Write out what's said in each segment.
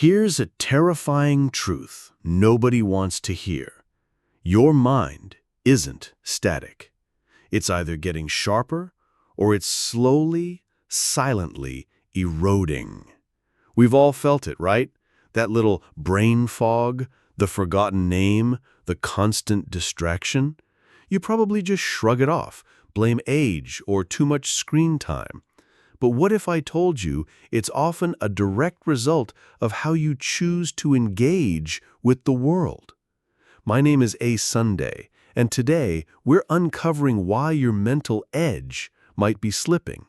Here's a terrifying truth nobody wants to hear. Your mind isn't static. It's either getting sharper or it's slowly, silently eroding. We've all felt it, right? That little brain fog, the forgotten name, the constant distraction. You probably just shrug it off, blame age or too much screen time. But what if I told you it's often a direct result of how you choose to engage with the world? My name is Sunday, and today we're uncovering why your mental edge might be slipping,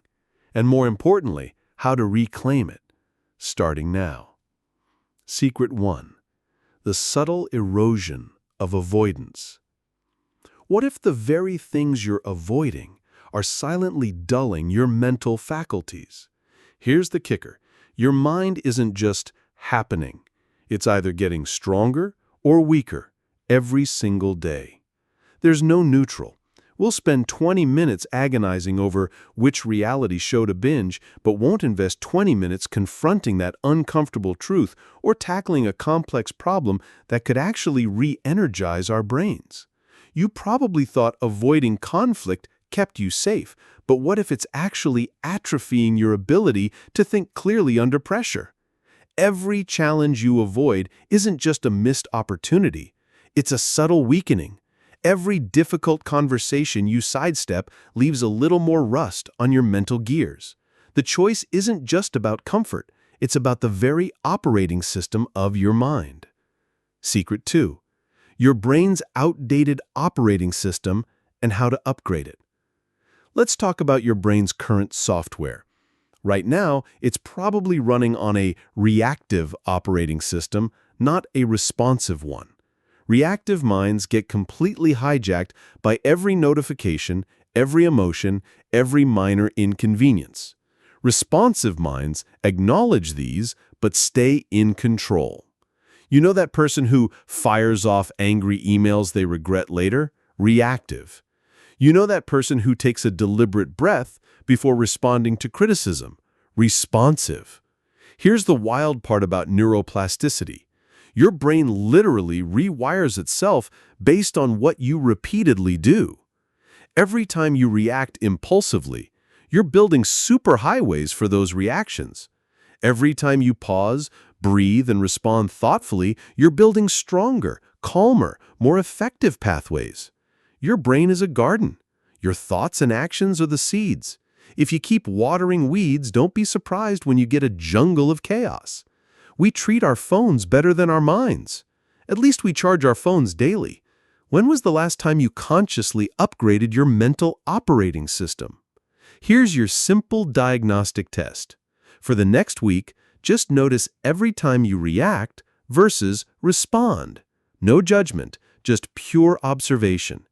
and more importantly, how to reclaim it, starting now. Secret 1. The subtle erosion of avoidance. What if the very things you're avoiding are silently dulling your mental faculties? Here's the kicker. Your mind isn't just happening. It's either getting stronger or weaker every single day. There's no neutral. We'll spend 20 minutes agonizing over which reality show to binge, but won't invest 20 minutes confronting that uncomfortable truth or tackling a complex problem that could actually re-energize our brains. You probably thought avoiding conflict kept you safe, but what if it's actually atrophying your ability to think clearly under pressure? Every challenge you avoid isn't just a missed opportunity. It's a subtle weakening. Every difficult conversation you sidestep leaves a little more rust on your mental gears. The choice isn't just about comfort. It's about the very operating system of your mind. Secret 2. Your brain's outdated operating system and how to upgrade it. Let's talk about your brain's current software. Right now, it's probably running on a reactive operating system, not a responsive one. Reactive minds get completely hijacked by every notification, every emotion, every minor inconvenience. Responsive minds acknowledge these, but stay in control. You know that person who fires off angry emails they regret later? Reactive. You know that person who takes a deliberate breath before responding to criticism? Responsive. Here's the wild part about neuroplasticity. Your brain literally rewires itself based on what you repeatedly do. Every time you react impulsively, you're building superhighways for those reactions. Every time you pause, breathe, and respond thoughtfully, you're building stronger, calmer, more effective pathways. Your brain is a garden. Your thoughts and actions are the seeds. If you keep watering weeds, don't be surprised when you get a jungle of chaos. We treat our phones better than our minds. At least we charge our phones daily. When was the last time you consciously upgraded your mental operating system? Here's your simple diagnostic test. For the next week, just notice every time you react versus respond. No judgment, just pure observation.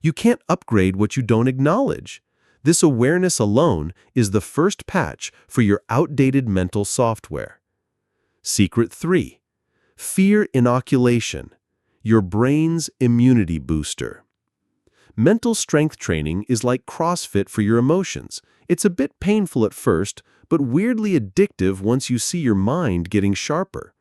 You can't upgrade what you don't acknowledge. This awareness alone is the first patch for your outdated mental software. Secret 3. Fear inoculation, your brain's immunity booster. Mental strength training is like CrossFit for your emotions. It's a bit painful at first, but weirdly addictive once you see your mind getting sharper.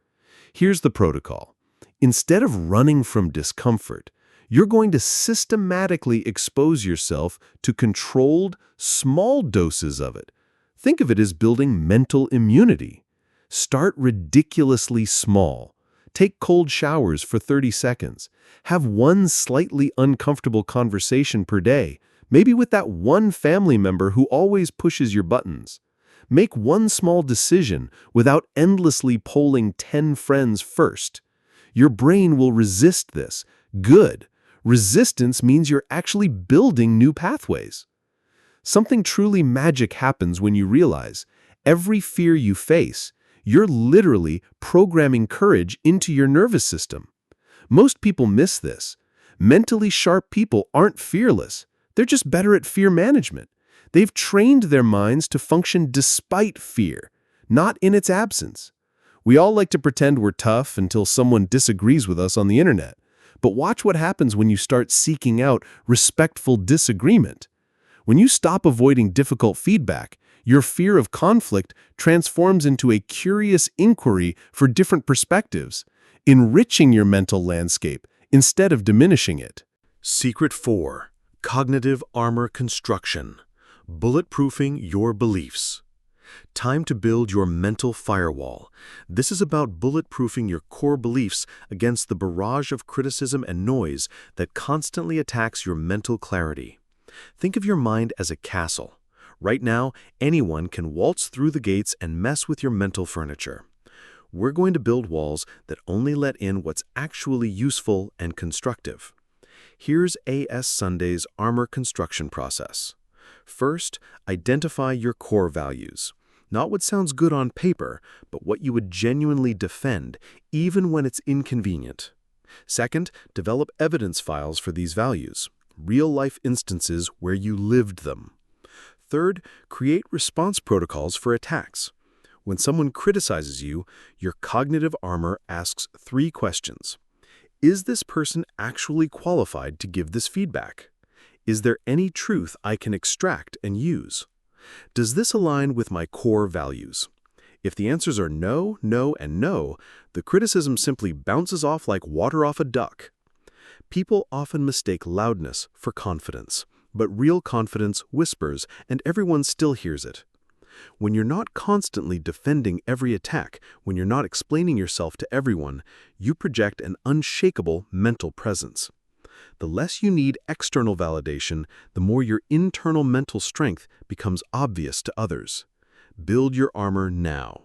Here's the protocol. Instead of running from discomfort, you're going to systematically expose yourself to controlled, small doses of it. Think of it as building mental immunity. Start ridiculously small. Take cold showers for 30 seconds. Have one slightly uncomfortable conversation per day, maybe with that one family member who always pushes your buttons. Make one small decision without endlessly polling 10 friends first. Your brain will resist this. Good. Resistance means you're actually building new pathways. Something truly magic happens when you realize every fear you face, you're literally programming courage into your nervous system. Most people miss this. Mentally sharp people aren't fearless. They're just better at fear management. They've trained their minds to function despite fear, not in its absence. We all like to pretend we're tough until someone disagrees with us on the internet. But watch what happens when you start seeking out respectful disagreement. When you stop avoiding difficult feedback, Your fear of conflict transforms into a curious inquiry for different perspectives, enriching your mental landscape instead of diminishing it. Secret 4. Cognitive armor construction. Bulletproofing your beliefs. Time to build your mental firewall. This is about bulletproofing your core beliefs against the barrage of criticism and noise that constantly attacks your mental clarity. Think of your mind as a castle. Right now, anyone can waltz through the gates and mess with your mental furniture. We're going to build walls that only let in what's actually useful and constructive. Here's A.S. Sunday's armor construction process. First, identify your core values. Not what sounds good on paper, but what you would genuinely defend, even when it's inconvenient. Second, develop evidence files for these values, real-life instances where you lived them. Third, create response protocols for attacks. When someone criticizes you, your cognitive armor asks 3 questions. Is this person actually qualified to give this feedback? Is there any truth I can extract and use? Does this align with my core values? If the answers are no, no, and no, the criticism simply bounces off like water off a duck. People often mistake loudness for confidence, but real confidence whispers and everyone still hears it. When you're not constantly defending every attack, when you're not explaining yourself to everyone, you project an unshakable mental presence. The less you need external validation, the more your internal mental strength becomes obvious to others. Build your armor now.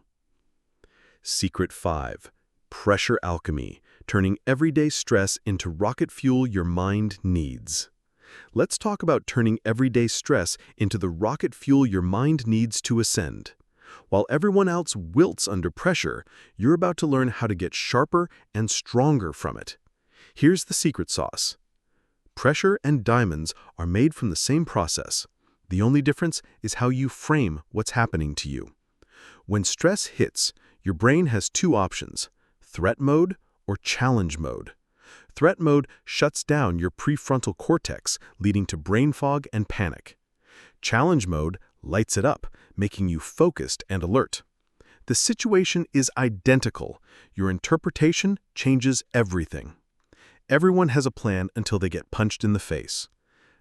Secret 5. Pressure alchemy, turning everyday stress into rocket fuel your mind needs. Let's talk about turning everyday stress into the rocket fuel your mind needs to ascend. While everyone else wilts under pressure, you're about to learn how to get sharper and stronger from it. Here's the secret sauce. Pressure and diamonds are made from the same process. The only difference is how you frame what's happening to you. When stress hits, your brain has 2 options: threat mode or challenge mode. Threat mode shuts down your prefrontal cortex, leading to brain fog and panic. Challenge mode lights it up, making you focused and alert. The situation is identical. Your interpretation changes everything. Everyone has a plan until they get punched in the face.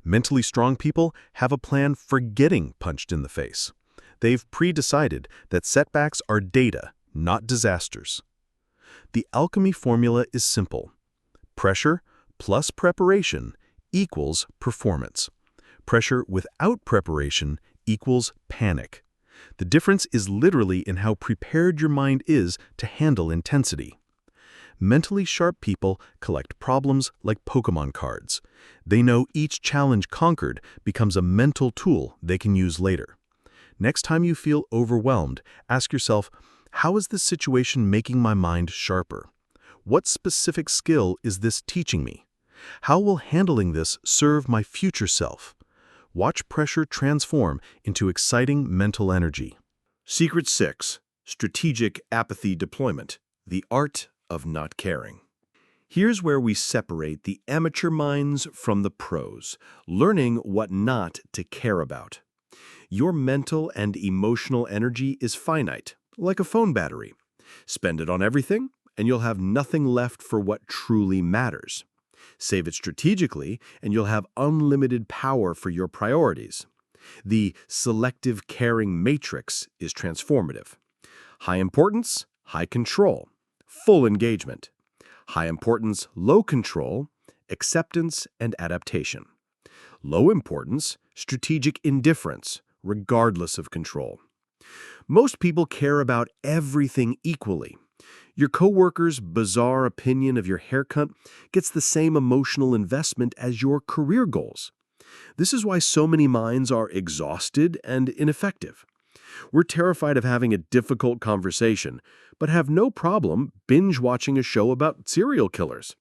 Mentally strong people have a plan for getting punched in the face. They've pre-decided that setbacks are data, not disasters. The alchemy formula is simple. Pressure plus preparation equals performance. Pressure without preparation equals panic. The difference is literally in how prepared your mind is to handle intensity. Mentally sharp people collect problems like Pokemon cards. They know each challenge conquered becomes a mental tool they can use later. Next time you feel overwhelmed, ask yourself, how is this situation making my mind sharper? What specific skill is this teaching me? How will handling this serve my future self? Watch pressure transform into exciting mental energy. Secret 6. Strategic apathy deployment. The art of not caring. Here's where we separate the amateur minds from the pros, learning what not to care about. Your mental and emotional energy is finite, like a phone battery. Spend it on everything, and you'll have nothing left for what truly matters. Save it strategically, and you'll have unlimited power for your priorities. The selective caring matrix is transformative. High importance, high control, full engagement. High importance, low control, acceptance and adaptation. Low importance, strategic indifference, regardless of control. Most people care about everything equally. Your coworker's bizarre opinion of your haircut gets the same emotional investment as your career goals. This is why so many minds are exhausted and ineffective. We're terrified of having a difficult conversation, but have no problem binge-watching a show about serial killers.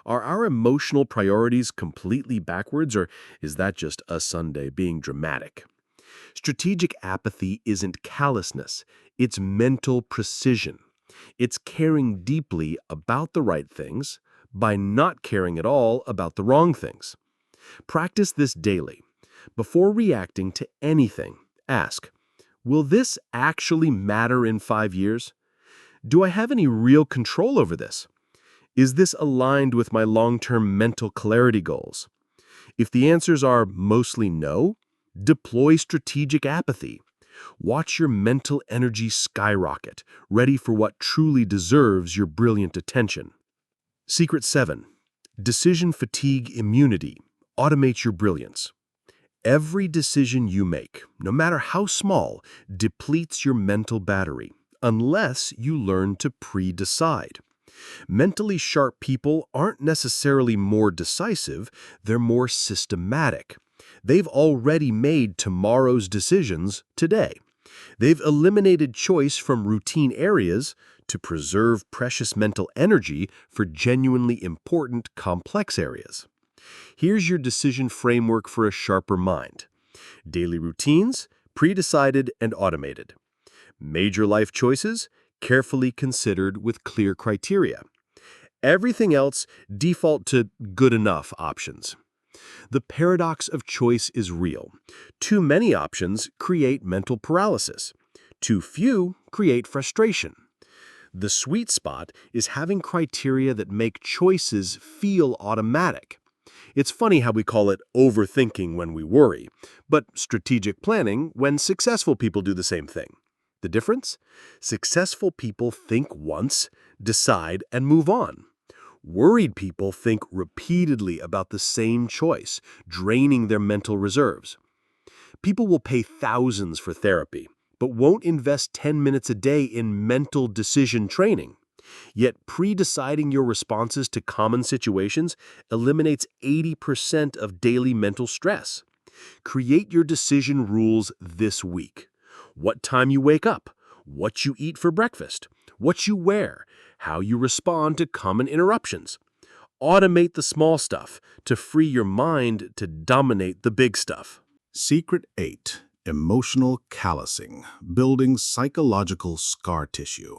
Are our emotional priorities completely backwards, or is that just a Sunday being dramatic? Strategic apathy isn't callousness, it's mental precision. It's caring deeply about the right things by not caring at all about the wrong things. Practice this daily. Before reacting to anything, ask, Will this actually matter in 5 years? Do I have any real control over this? Is this aligned with my long-term mental clarity goals? If the answers are mostly no, deploy strategic apathy. Watch your mental energy skyrocket, ready for what truly deserves your brilliant attention. Secret 7. Decision fatigue immunity. Automate your brilliance. Every decision you make, no matter how small, depletes your mental battery, unless you learn to pre-decide. Mentally sharp people aren't necessarily more decisive, they're more systematic. They've already made tomorrow's decisions today. They've eliminated choice from routine areas to preserve precious mental energy for genuinely important, complex areas. Here's your decision framework for a sharper mind. Daily routines, pre-decided and automated. Major life choices, carefully considered with clear criteria. Everything else, default to good enough options. The paradox of choice is real. Too many options create mental paralysis. Too few create frustration. The sweet spot is having criteria that make choices feel automatic. It's funny how we call it overthinking when we worry, but strategic planning when successful people do the same thing. The difference? Successful people think once, decide, and move on. Worried people think repeatedly about the same choice, draining their mental reserves. People will pay thousands for therapy, but won't invest 10 minutes a day in mental decision training. Yet pre-deciding your responses to common situations eliminates 80% of daily mental stress. Create your decision rules this week. What time you wake up, what you eat for breakfast, what you wear, how you respond to common interruptions. Automate the small stuff to free your mind to dominate the big stuff. Secret 8. Emotional callousing, building psychological scar tissue.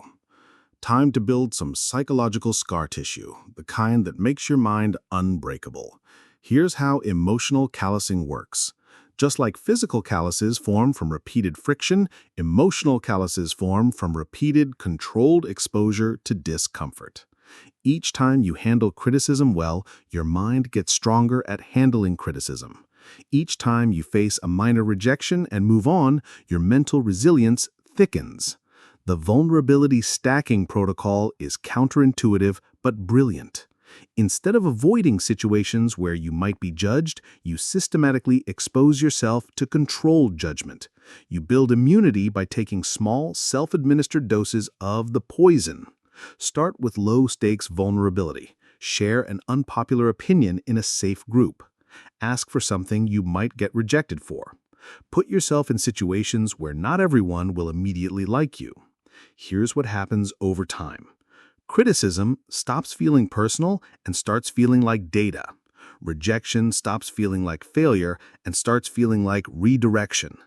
Time to build some psychological scar tissue, the kind that makes your mind unbreakable. Here's how emotional callousing works. Just like physical calluses form from repeated friction, emotional calluses form from repeated, controlled exposure to discomfort. Each time you handle criticism well, your mind gets stronger at handling criticism. Each time you face a minor rejection and move on, your mental resilience thickens. The vulnerability stacking protocol is counterintuitive but brilliant. Instead of avoiding situations where you might be judged, you systematically expose yourself to controlled judgment. You build immunity by taking small, self-administered doses of the poison. Start with low-stakes vulnerability. Share an unpopular opinion in a safe group. Ask for something you might get rejected for. Put yourself in situations where not everyone will immediately like you. Here's what happens over time. Criticism stops feeling personal and starts feeling like data. Rejection stops feeling like failure and starts feeling like redirection.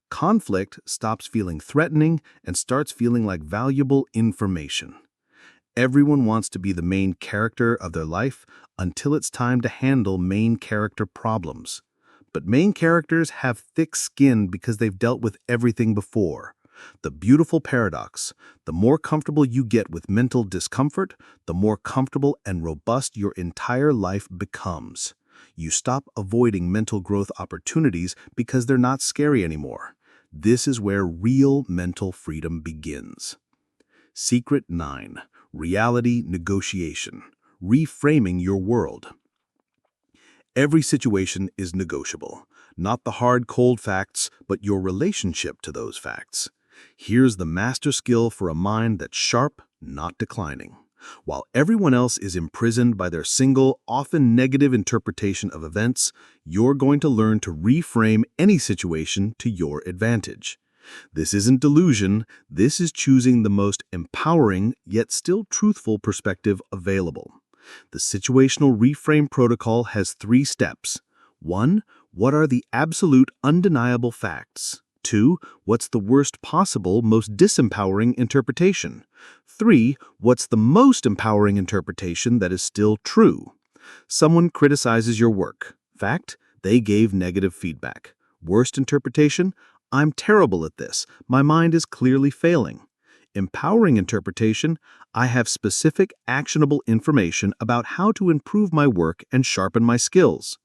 Conflict stops feeling threatening and starts feeling like valuable information. Everyone wants to be the main character of their life until it's time to handle main character problems. But main characters have thick skin because they've dealt with everything before. The beautiful paradox: the more comfortable you get with mental discomfort, the more comfortable and robust your entire life becomes. You stop avoiding mental growth opportunities because they're not scary anymore. This is where real mental freedom begins. Secret 9. Reality negotiation. Reframing your world. Every situation is negotiable. Not the hard, cold facts, but your relationship to those facts. Here's the master skill for a mind that's sharp, not declining. While everyone else is imprisoned by their single, often negative interpretation of events, you're going to learn to reframe any situation to your advantage. This isn't delusion, this is choosing the most empowering yet still truthful perspective available. The situational reframe protocol has 3 steps. 1. What are the absolute undeniable facts? 2. What's the worst possible, most disempowering interpretation? 3. What's the most empowering interpretation that is still true? Someone criticizes your work. Fact: they gave negative feedback. Worst interpretation: I'm terrible at this. My mind is clearly failing. Empowering interpretation, I have specific, actionable information about how to improve my work and sharpen my skills.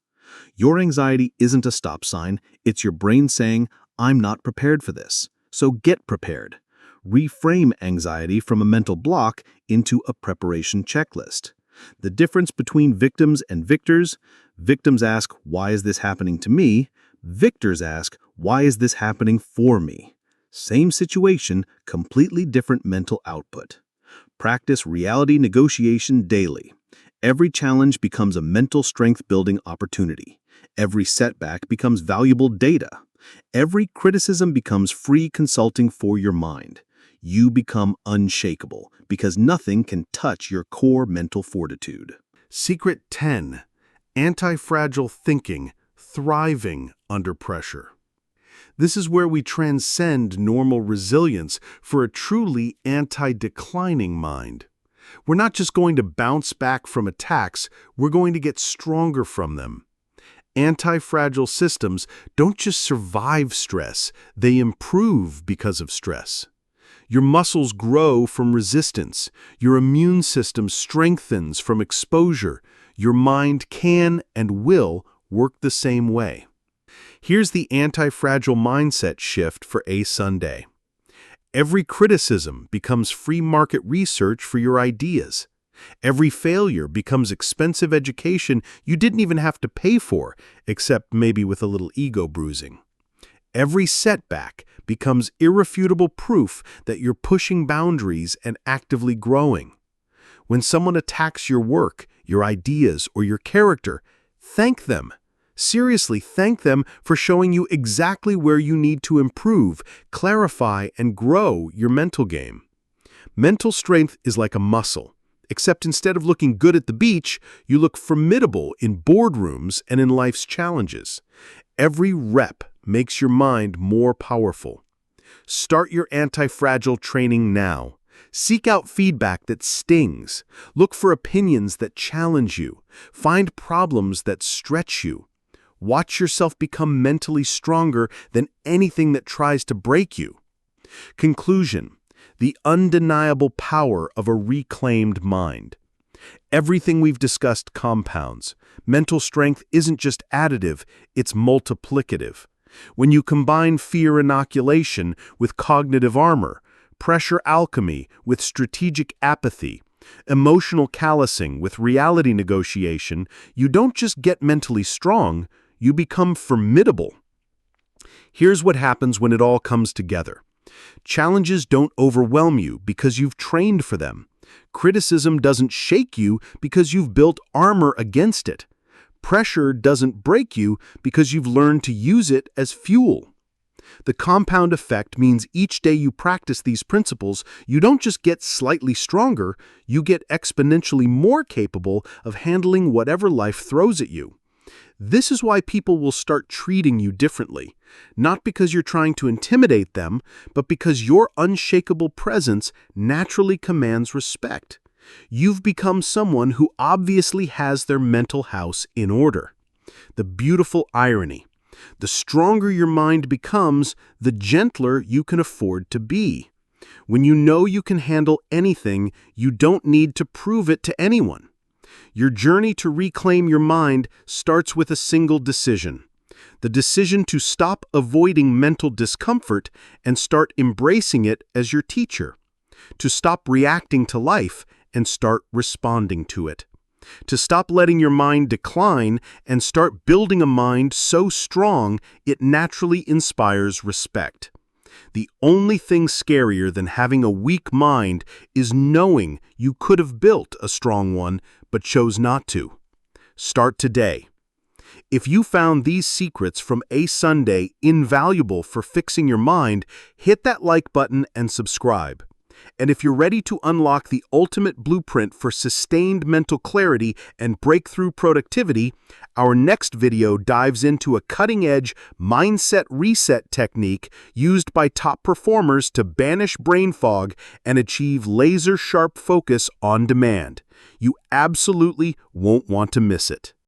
Your anxiety isn't a stop sign, it's your brain saying, I'm not prepared for this. So get prepared. Reframe anxiety from a mental block into a preparation checklist. The difference between victims and victors: victims ask, why is this happening to me? Victors ask, why is this happening for me? Same situation, completely different mental output. Practice reality negotiation daily. Every challenge becomes a mental strength-building opportunity. Every setback becomes valuable data. Every criticism becomes free consulting for your mind. You become unshakable because nothing can touch your core mental fortitude. Secret 10. Antifragile thinking, thriving under pressure. This is where we transcend normal resilience for a truly anti-declining mind. We're not just going to bounce back from attacks, we're going to get stronger from them. Anti-fragile systems don't just survive stress, they improve because of stress. Your muscles grow from resistance, your immune system strengthens from exposure, your mind can and will work the same way. Here's the anti-fragile mindset shift for a Sunday. Every criticism becomes free market research for your ideas. Every failure becomes expensive education you didn't even have to pay for, except maybe with a little ego bruising. Every setback becomes irrefutable proof that you're pushing boundaries and actively growing. When someone attacks your work, your ideas, or your character, thank them. Seriously, thank them for showing you exactly where you need to improve, clarify, and grow your mental game. Mental strength is like a muscle, except instead of looking good at the beach, you look formidable in boardrooms and in life's challenges. Every rep makes your mind more powerful. Start your anti-fragile training now. Seek out feedback that stings. Look for opinions that challenge you. Find problems that stretch you. Watch yourself become mentally stronger than anything that tries to break you. Conclusion: the undeniable power of a reclaimed mind. Everything we've discussed compounds. Mental strength isn't just additive, it's multiplicative. When you combine fear inoculation with cognitive armor, pressure alchemy with strategic apathy, emotional callousing with reality negotiation, you don't just get mentally strong, you become formidable. Here's what happens when it all comes together. Challenges don't overwhelm you because you've trained for them. Criticism doesn't shake you because you've built armor against it. Pressure doesn't break you because you've learned to use it as fuel. The compound effect means each day you practice these principles, you don't just get slightly stronger, you get exponentially more capable of handling whatever life throws at you. This is why people will start treating you differently, not because you're trying to intimidate them, but because your unshakable presence naturally commands respect. You've become someone who obviously has their mental house in order. The beautiful irony: the stronger your mind becomes, the gentler you can afford to be. When you know you can handle anything, you don't need to prove it to anyone. Your journey to reclaim your mind starts with a single decision. The decision to stop avoiding mental discomfort and start embracing it as your teacher. To stop reacting to life and start responding to it. To stop letting your mind decline and start building a mind so strong it naturally inspires respect. The only thing scarier than having a weak mind is knowing you could have built a strong one but chose not to. Start today. If you found these secrets from A Sunday invaluable for fixing your mind, hit that like button and subscribe. And if you're ready to unlock the ultimate blueprint for sustained mental clarity and breakthrough productivity, our next video dives into a cutting-edge mindset reset technique used by top performers to banish brain fog and achieve laser-sharp focus on demand. You absolutely won't want to miss it.